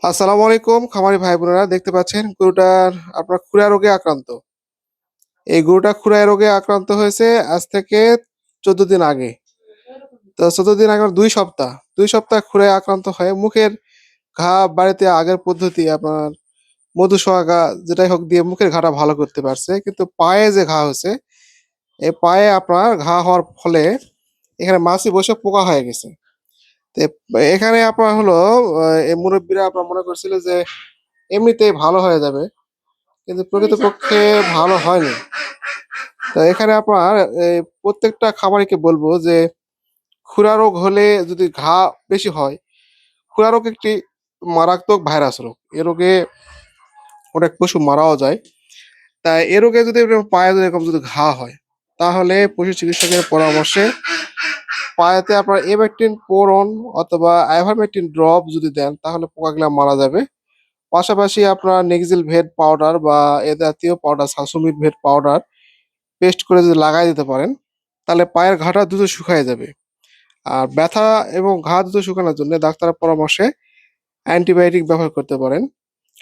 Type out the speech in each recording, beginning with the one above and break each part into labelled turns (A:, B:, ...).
A: আসসালামু আলাইকুম খামারি ভাই বোনেরা, দেখতে পাচ্ছেন গরুটার আপনার খুরা রোগে আক্রান্ত। এই গরুটা খুরা রোগে আক্রান্ত হয়েছে আজ থেকে 14 দিন আগে। তো 14 দিন আগে 2 সপ্তাহ, 2 সপ্তাহ খুরায় আক্রান্ত হয়ে মুখের ঘা বাড়িতে আগের পদ্ধতি আপনার মধু সোয়াগা যেটাই হোক দিয়ে মুখের ঘাটা ভালো করতে পারছে, কিন্তু পায়ে যে ঘা হয়েছে, এই পায়ে আপনার ঘা হওয়ার ফলে এখানে মাছি বসে পোকা হয়ে গেছে। তো এখানে আপনার হলো এই মুরব্বীরা আপনার মনে করছিল যে এমনিতেই ভালো হয়ে যাবে, কিন্তু প্রকৃতপক্ষে ভালো হয়নি। তো এখানে আপনার প্রত্যেকটা খামারিকে বলবো যে খুরা রোগ হলে যদি ঘা বেশি হয়, খুরা রোগ একটি মারাত্মক ভাইরাস রোগ। এ রোগে অনেক পশু মারাও যায়। তাই এ রোগে যদি এরকম পায়ে যদি এরকম যদি ঘা হয়, তাহলে পশু চিকিৎসকের পরামর্শে পায়েতে আপনার এভারটিন পোরন অথবা আইভারমেকটিন ড্রপ যদি দেন, তাহলে পোকাগুলা মারা যাবে। পাশাপাশি আপনার নেক্সিল ভেট পাউডার বা এ জাতীয় পাউডার, সালসুমিট ভেট পাউডার পেস্ট করে যদি লাগাই দিতে পারেন, তাহলে পায়ের ঘাটা দ্রুত শুকায় যাবে। আর ব্যথা এবং ঘা দ্রুত শুকানোর জন্য ডাক্তারের পরামর্শে অ্যান্টিবায়োটিক ব্যবহার করতে পারেন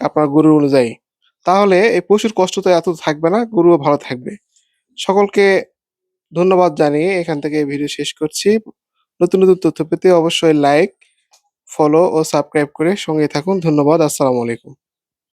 A: আপনার গরুর অনুযায়ী। তাহলে এই পশুর কষ্ট তো এত থাকবে না, গরুও ভালো থাকবে। সকলকে ধন্যবাদ জানিয়ে এখান থেকে এই ভিডিও শেষ করছি। নতুন নতুন তথ্য পেতে অবশ্যই লাইক, ফলো ও সাবস্ক্রাইব করে সঙ্গে থাকুন। ধন্যবাদ। আসসালামু আলাইকুম।